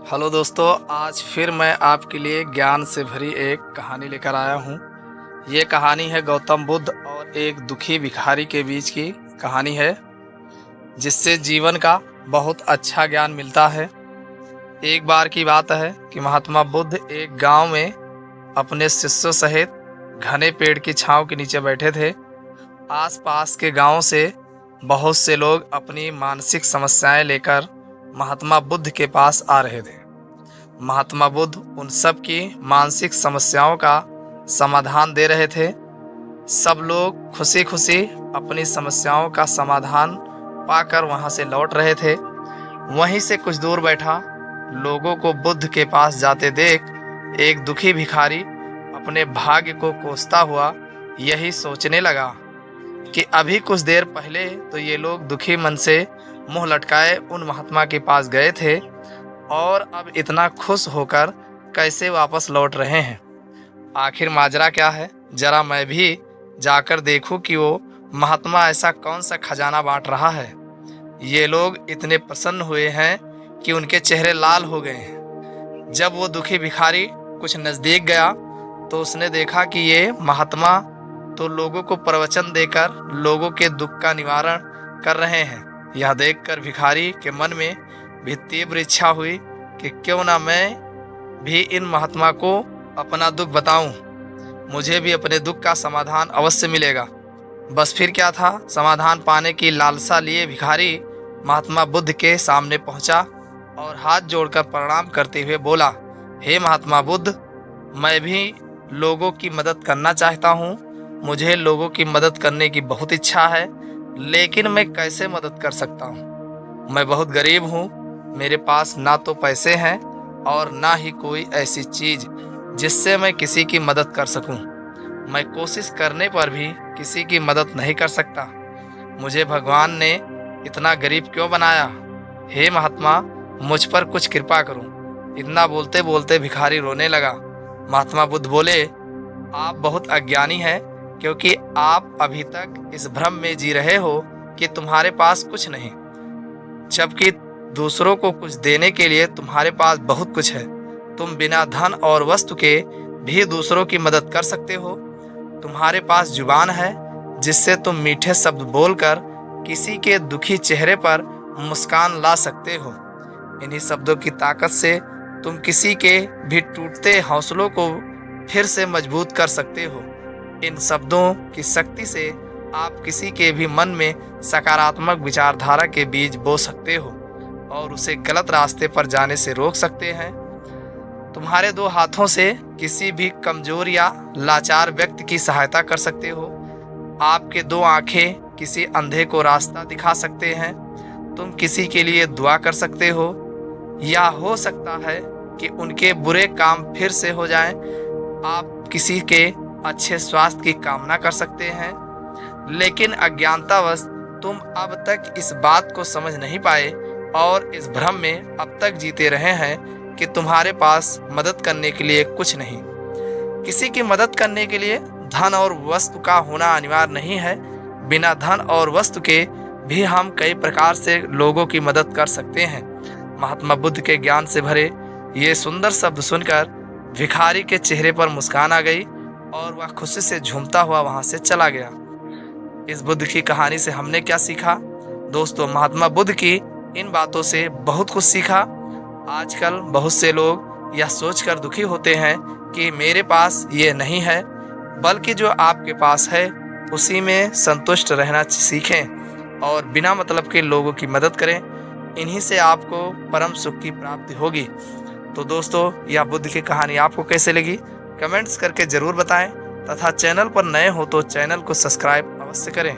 Hello दोस्तों, आज फिर मैं आपके लिए ज्ञान से भरी एक कहानी लेकर आया हूँ। ये कहानी है गौतम बुद्ध और एक दुखी भिखारी के बीच की कहानी है, जिससे जीवन का बहुत अच्छा ज्ञान मिलता है। एक बार की बात है कि महात्मा बुद्ध एक गांव में अपने शिष्यों सहित घने पेड़ की छांव के नीचे बैठे थे। आसपास के गांव से बहुत से लोग अपनी मानसिक समस्याएं लेकर महात्मा बुद्ध के पास आ रहे थे। महात्मा बुद्ध उन सब की मानसिक समस्याओं का समाधान दे रहे थे। सब लोग खुशी खुशी अपनी समस्याओं का समाधान पाकर वहां से लौट रहे थे। वहीं से कुछ दूर बैठा लोगों को बुद्ध के पास जाते देख एक दुखी भिखारी अपने भाग्य को कोसता हुआ यही सोचने लगा कि अभी कुछ देर पहले तो ये लोग दुखी मन से मुंह लटकाए उन महात्मा के पास गए थे और अब इतना खुश होकर कैसे वापस लौट रहे हैं। आखिर माजरा क्या है, जरा मैं भी जाकर देखूं कि वो महात्मा ऐसा कौन सा खजाना बांट रहा है। ये लोग इतने प्रसन्न हुए हैं कि उनके चेहरे लाल हो गए हैं। जब वो दुखी भिखारी कुछ नजदीक गया तो उसने देखा कि ये महात्मा तो लोगों को प्रवचन देकर लोगों के दुख का निवारण कर रहे हैं। यह देखकर भिखारी के मन में भी तीव्र इच्छा हुई कि क्यों ना मैं भी इन महात्मा को अपना दुख बताऊं, मुझे भी अपने दुख का समाधान अवश्य मिलेगा। बस फिर क्या था, समाधान पाने की लालसा लिए भिखारी महात्मा बुद्ध के सामने पहुंचा और हाथ जोड़कर प्रणाम करते हुए बोला, हे महात्मा बुद्ध, मैं भी लोगों की मदद करना चाहता हूँ। मुझे लोगों की मदद करने की बहुत इच्छा है, लेकिन मैं कैसे मदद कर सकता हूँ। मैं बहुत गरीब हूँ, मेरे पास ना तो पैसे हैं और ना ही कोई ऐसी चीज जिससे मैं किसी की मदद कर सकूं। मैं कोशिश करने पर भी किसी की मदद नहीं कर सकता। मुझे भगवान ने इतना गरीब क्यों बनाया? हे महात्मा, मुझ पर कुछ कृपा करो। इतना बोलते बोलते भिखारी रोने लगा। महात्मा बुद्ध बोले, आप बहुत अज्ञानी हैं, क्योंकि आप अभी तक इस भ्रम में जी रहे हो कि तुम्हारे पास कुछ नहीं, जबकि दूसरों को कुछ देने के लिए तुम्हारे पास बहुत कुछ है। तुम बिना धन और वस्तु के भी दूसरों की मदद कर सकते हो। तुम्हारे पास जुबान है जिससे तुम मीठे शब्द बोलकर किसी के दुखी चेहरे पर मुस्कान ला सकते हो। इन्हीं शब्दों की ताकत से तुम किसी के भी टूटते हौसलों को फिर से मजबूत कर सकते हो। इन शब्दों की शक्ति से आप किसी के भी मन में सकारात्मक विचारधारा के बीज बो सकते हो और उसे गलत रास्ते पर जाने से रोक सकते हैं। तुम्हारे दो हाथों से किसी भी कमजोर या लाचार व्यक्ति की सहायता कर सकते हो। आपके दो आंखें किसी अंधे को रास्ता दिखा सकते हैं। तुम किसी के लिए दुआ कर सकते हो, या हो सकता है कि उनके बुरे काम फिर से हो जाएं। आप किसी के अच्छे स्वास्थ्य की कामना कर सकते हैं, लेकिन अज्ञानतावश तुम अब तक इस बात को समझ नहीं पाए और इस भ्रम में अब तक जीते रहे हैं कि तुम्हारे पास मदद करने के लिए कुछ नहीं। किसी की मदद करने के लिए धन और वस्तु का होना अनिवार्य नहीं है। बिना धन और वस्तु के भी हम कई प्रकार से लोगों की मदद कर सकते हैं। महात्मा बुद्ध के ज्ञान से भरे ये सुंदर शब्द सुनकर भिखारी के चेहरे पर मुस्कान आ गई और वह खुशी से झूमता हुआ वहां से चला गया। इस बुद्ध की कहानी से हमने क्या सीखा? दोस्तों, महात्मा बुद्ध की इन बातों से बहुत कुछ सीखा। आजकल बहुत से लोग यह सोचकर दुखी होते हैं कि मेरे पास ये नहीं है, बल्कि जो आपके पास है उसी में संतुष्ट रहना सीखें और बिना मतलब के लोगों की मदद करें। इन्हीं से आपको परम सुख की प्राप्ति होगी। तो दोस्तों, यह बुद्ध की कहानी आपको कैसे लगी कमेंट्स करके ज़रूर बताएं, तथा चैनल पर नए हो तो चैनल को सब्सक्राइब अवश्य करें।